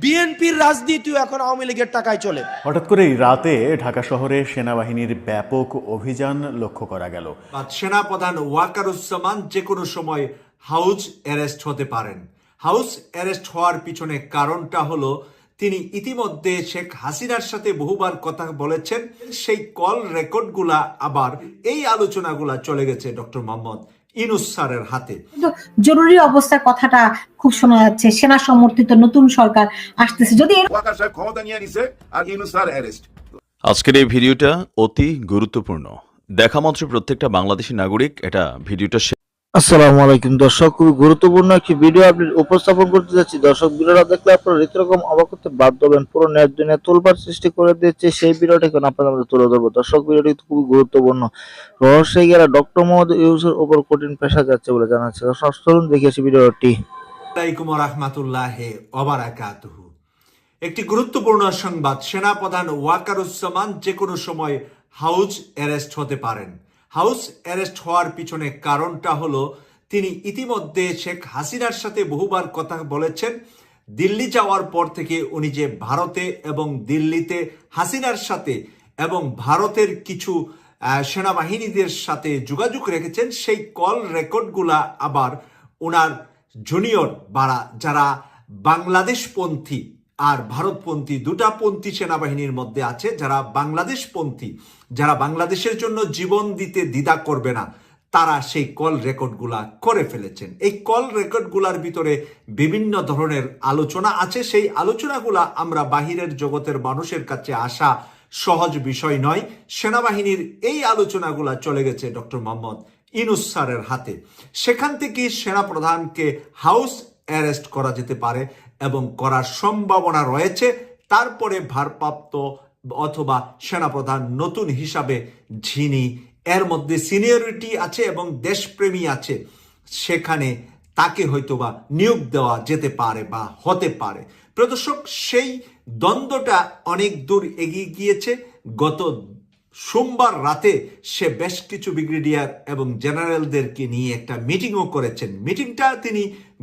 বিএনপির রাজনীতিও এখন আওয়ামী লীগের টাকায় চলে। হঠাৎ করেই রাতে ঢাকা শহরে সেনাবাহিনীর ব্যাপক অভিযান লক্ষ্য করা গেল। সেনাপ্রধান ওয়াকারুজ্জামান যে কোনো সময় হাউস অ্যারেস্ট হতে পারেন। হাউস অ্যারেস্ট হওয়ার পিছনে কারণটা হলো তিনি ইতিমধ্যে শেখ হাসিনার সাথে বহুবার কথা বলেছেন। সেই কল রেকর্ডগুলা আবার এই আলোচনাগুলা চলে গেছে ডক্টর মোহাম্মদ ইউনূস স্যারের হাতে। জরুরি অবস্থার কথাটা খুব শোনা যাচ্ছে, সেনা সমর্থিত নতুন সরকার আসতেছে। যদি ক্ষমতা নিয়ে নিছে আর ইউনূস স্যার অ্যারেস্ট। আজকের এই ভিডিওটা অতি গুরুত্বপূর্ণ। দেখা মাত্র প্রত্যেকটা বাংলাদেশী নাগরিক এটা ভিডিওটা। আসসালামু আলাইকুম দর্শক, খুবই গুরুত্বপূর্ণ একটি ভিডিও আপনি উপস্থাপন করতে যাচ্ছি। দর্শক, ভিডিওটা দেখলে আপনারা রীতিরকম অবাক হতে বাধ্য হবেন। পুরো নেট দুনিয়া তোলপাড় সৃষ্টি করে দিচ্ছে সেই ভিডিওটা এখন আপনাদের মধ্যে তুলে ধরবো। দর্শক, ভিডিওটি খুবই গুরুত্বপূর্ণ। রহস্যে গেরা ডক্টর মোহাম্মদ ইউনূসের উপর কঠিন পেশা যাচ্ছে বলে জানাচ্ছে। চলুন দেখে আসি ভিডিওটি। আসসালামু আলাইকুম রাহমাতুল্লাহি ওয়া বারাকাতুহু। একটি গুরুত্বপূর্ণ সংবাদ, সেনাপ্রধান ওয়াকারুজ্জামান যে কোনো সময় হাউস অ্যারেস্ট হতে পারেন। হাউস অ্যারেস্ট হওয়ার পিছনে কারণটা হলো তিনি ইতিমধ্যে শেখ হাসিনার সাথে বহুবার কথা বলেছেন। দিল্লি যাওয়ার পর থেকে উনি যে ভারতে এবং দিল্লিতে হাসিনার সাথে এবং ভারতের কিছু সেনাবাহিনীদের সাথে যোগাযোগ রেখেছেন, সেই কল রেকর্ডগুলা আবার ওনার জুনিয়র যারা বাংলাদেশপন্থী আর ভারতপন্থী, দুটা পন্থী সেনাবাহিনীর মধ্যে আছে, যারা বাংলাদেশপন্থী, যারা বাংলাদেশের জন্য জীবন দিতে দ্বিধা করবে না, তারা সেই কল রেকর্ডগুলা করে ফেলেছেন। এই কল রেকর্ডগুলার ভিতরে বিভিন্ন ধরনের আলোচনা আছে। সেই আলোচনাগুলা আমরা বাহিরের জগতের মানুষের কাছে আসা সহজ বিষয় নয়। সেনাবাহিনীর এই আলোচনাগুলা চলে গেছে ডক্টর মোহাম্মদ ইউনূস স্যারের হাতে। সেখান থেকে সেনাপ্রধানকে হাউস অ্যারেস্ট করা যেতে পারে এবং করার সম্ভাবনা রয়েছে। তারপরে ভারপ্রাপ্ত অথবা সেনাপ্রধান নতুন হিসাবে যিনি, এর মধ্যে সিনিয়রিটি আছে এবং দেশপ্রেমী আছে, সেখানে তাকে হয়তোবা নিয়োগ দেওয়া যেতে পারে বা হতে পারে। প্রদর্শক, সেই দ্বন্দ্বটা অনেক দূর এগিয়ে গিয়েছে। গত সোমবার রাতে সে বেশ কিছু ব্রিগেডিয়ার এবং জেনারেলদেরকে নিয়ে একটা মিটিংও করেছেন। মিটিংটা তিনি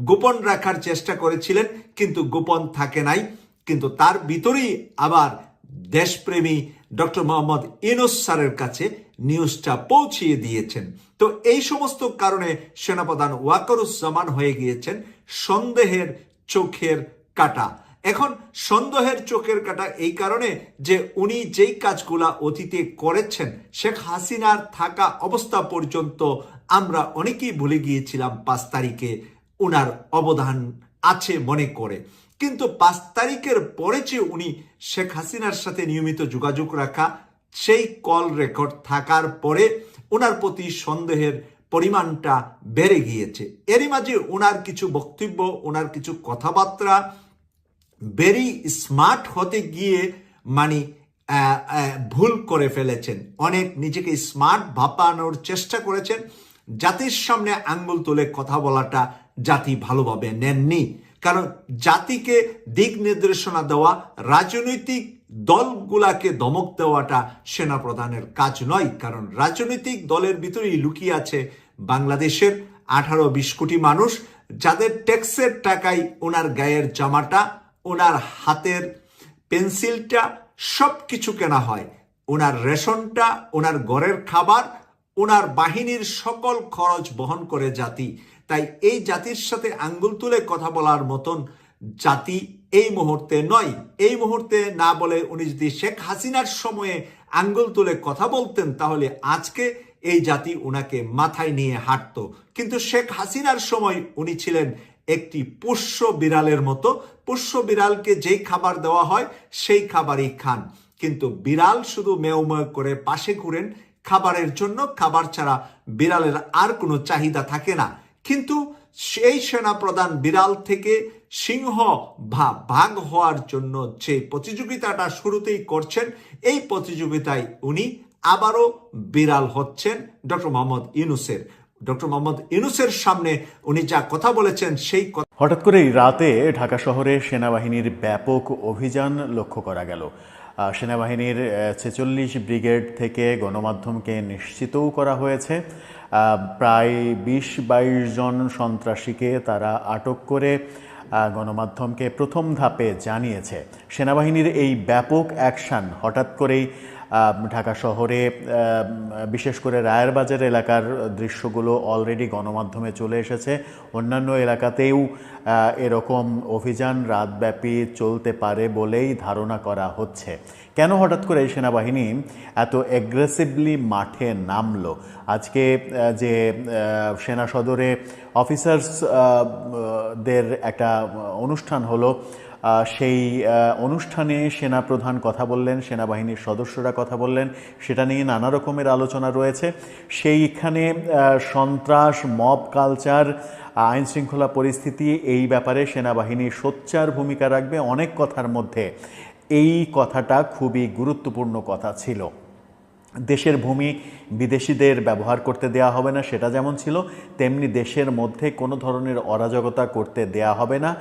গোপন রাখার চেষ্টা করেছিলেন, কিন্তু গোপন থাকে নাই। কিন্তু তার ভিতরেই আবার দেশপ্রেমী ডক্টর মোহাম্মদ ইউনূস স্যারের কাছে নিউজটা পৌঁছিয়ে দিয়েছেন। তো এই সমস্ত কারণে সেনাপ্রধান ওয়াকারুজ্জামান হয়ে গিয়েছেন সন্দেহের চোখের কাঁটা। এখন সন্দেহের চোখের কাঁটা এই কারণে যে উনি যেই কাজগুলা অতীতে করেছেন, শেখ হাসিনার থাকা অবস্থা পর্যন্ত আমরা অনেকেই ভুলে গিয়েছিলাম 5 তারিখে উনার অবদান আছে মনে করে। কিন্তু 5 তারিখের পরে যে উনি শেখ হাসিনার সাথে নিয়মিত যোগাযোগ রাখা, সেই কল রেকর্ড থাকার পরে ওনার প্রতি সন্দেহের পরিমাণটা বেড়ে গিয়েছে। এরই মাঝে ওনার কিছু বক্তব্য, ওনার কিছু কথাবার্তা ভেরি স্মার্ট হতে গিয়ে ভুল করে ফেলেছেন। অনেক নিজেকে স্মার্ট ভাবানোর চেষ্টা করেছেন। জাতির সামনে আঙ্গুল তুলে কথা বলাটা জাতি ভালোভাবে নেননি। কারণ জাতিকে দিক নির্দেশনা দেওয়া, রাজনৈতিক দলগুলাকে ধমক দেওয়াটা সেনাপ্রধানের কাজ নয়। কারণ রাজনৈতিক দলের ভিতরেই লুকিয়ে আছে বাংলাদেশের 18-20 কোটি মানুষ, যাদের ট্যাক্সের টাকায় ওনার গায়ের জামাটা, ওনার হাতের পেন্সিলটা, সব কিছু কেনা হয়। ওনার রেশনটা, ওনার ঘরের খাবার, ওনার বাহিনীর সকল খরচ বহন করে জাতি। তাই এই জাতির সাথে আঙ্গুল তুলে কথা বলার মতন জাতি এই মুহূর্তে নয়। এই মুহূর্তে না বলে উনি যদি শেখ হাসিনার সময়ে আঙ্গুল তুলে কথা বলতেন, তাহলে আজকে এই জাতি ওনাকে মাথায় নিয়ে হাঁটত। কিন্তু শেখ হাসিনার সময় উনি ছিলেন একটি পোষ্য বিড়ালের মতো। পোষ্য বিড়ালকে যেই খাবার দেওয়া হয় সেই খাবারই খান, কিন্তু বিড়াল শুধু মেও মেও করে পাশে ঘুরেন খাবারের জন্য। খাবার ছাড়া বিড়ালের আর কোনো চাহিদা থাকে না। কিন্তু সেই সেনাপ্রধান বিড়াল থেকে সিংহ ভাগ হওয়ার জন্য যে প্রতিযোগিতাটা শুরুতেই করছেন, এই প্রতিযোগিতায় উনি আবারও বিড়াল হচ্ছেন ডক্টর মোহাম্মদ ইউনূসের। ডক্টর মোহাম্মদ ইউনূসের সামনে উনি যা কথা বলেছেন, সেই হঠাৎ করেই রাতে ঢাকা শহরে সেনাবাহিনীর ব্যাপক অভিযান লক্ষ্য করা গেল। সেনাবাহিনীর 46 ব্রিগেড থেকে গণমাধ্যমকে নিশ্চিতও করা হয়েছে প্রায় 20-22 জন সন্ত্রাসীকে তারা আটক করে গণমাধ্যমকে প্রথম ধাপে জানিয়েছে। সেনাবাহিনীর এই ব্যাপক অ্যাকশন হঠাৎ করেই ঢাকা শহরে বিশেষ করে রায়েরবাজার এলাকার দৃশ্যগুলো অলরেডি গণমাধ্যমে চলে এসেছে। অন্যান্য এলাকাতেও এরকম অভিযান রাতব্যাপী চলতে পারে বলেই ধারণা করা হচ্ছে। কেন হঠাৎ করে সেনাবাহিনী এত অ্যাগ্রেসিভলি মাঠে নামলো? আজকে যে সেনা সদরে অফিসার্সদের একটা অনুষ্ঠান হলো, সেই অনুষ্ঠানে সেনাপ্রধান কথা বললেন, সেনাবাহিনীর সদস্যরা কথা বললেন, সেটা নিয়ে নানা রকমের আলোচনা রয়েছে। সেইখানে সন্ত্রাস, মব কালচার, আইন শৃঙ্খলা পরিস্থিতি, এই ব্যাপারে সেনাবাহিনী সোচ্চার ভূমিকা রাখবে। অনেক কথার মধ্যে এই কথাটা খুবই গুরুত্বপূর্ণ কথা ছিল। দেশের ভূমি বিদেশিদের ব্যবহার করতে দেয়া হবে না, সেটা যেমন ছিল, তেমনি দেশের মধ্যে কোনো ধরনের অরাজকতা করতে দেয়া হবে না,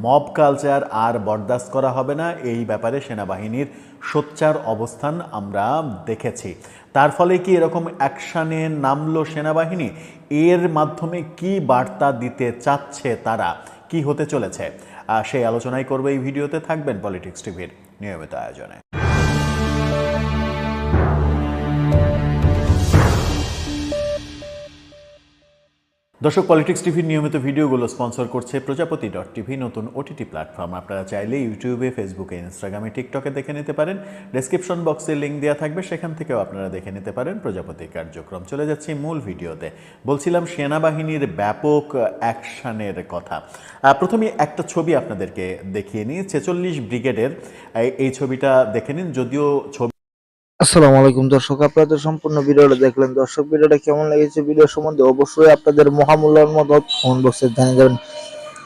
মব কালচার আর বরদাস্ত করা হবে না। এই ব্যাপারে সেনাবাহিনীর সোচ্চার অবস্থান আমরা দেখেছি। তার ফলে কি এরকম অ্যাকশানে নামলো সেনাবাহিনী? এর মাধ্যমে কি বার্তা দিতে চাচ্ছে তারা, কি হতে চলেছে, সেই আলোচনাই করবে এই ভিডিওতে। থাকবেন পলিটিক্স টিভির নিয়মিত আয়োজনে। দর্শক, পলিটিক্স টিভির নিয়মিত ভিডিওগুলো স্পন্সর করছে প্রজাপতি.টিভি, নতুন ওটিটি প্ল্যাটফর্ম। আপনারা চাইলে ইউটিউবে, ফেসবুকে, ইনস্টাগ্রামে, টিকটকে দেখে নিতে পারেন। ডেসক্রিপশন বক্সে লিঙ্ক দেওয়া থাকবে, সেখান থেকেও আপনারা দেখে নিতে পারেন প্রজাপতির কার্যক্রম। চলে যাচ্ছি মূল ভিডিওতে। বলছিলাম সেনাবাহিনীর ব্যাপক অ্যাকশনের কথা। প্রথমে একটা ছবি আপনাদেরকে দেখিয়ে নিই, 46 ব্রিগেডের এই ছবিটা দেখে নিন। যদিও ছবি আসসালামু আলাইকুম দর্শক, আপনাদের সম্পূর্ণ ভিডিওটা দেখলেন। দর্শক, ভিডিওটা কেমন লেগেছে, ভিডিও সম্বন্ধে অবশ্যই আপনাদের মহামূল্যবান মতামত কমেন্ট বক্সে জানিয়ে যাবেন।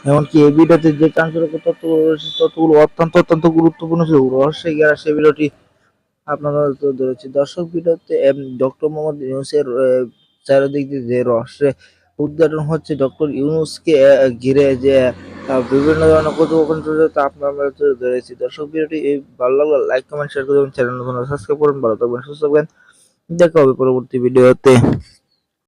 এমনকি এই ভিডিওতে যে চাঞ্চল্যকর তথ্যগুলো রয়েছে, তথ্যগুলো অত্যন্ত গুরুত্বপূর্ণ ছিল। রহস্যে ঘেরা সেই ভিডিওটি আপনাদের ধরেছি। দর্শক, ভিডিওতে ডক্টর মোহাম্মদ ইউনূসের চারিদিক দিয়ে যে রহস্যে উদ্ঘাটন হচ্ছে, ডক্টর ইউনূসকে ঘিরে যে বিভিন্ন ধরনের কথোপকথন চলছে, তা আপনারা ধরেছি। দর্শক, ভিডিওটি ভালো লাগলে লাইক, কমেন্ট, শেয়ার করে দেবেন। চ্যানেল সাবস্ক্রাইব করুন। ভালো থাকবেন, সুস্থ থাকবেন। দেখা হবে পরবর্তী ভিডিওতে।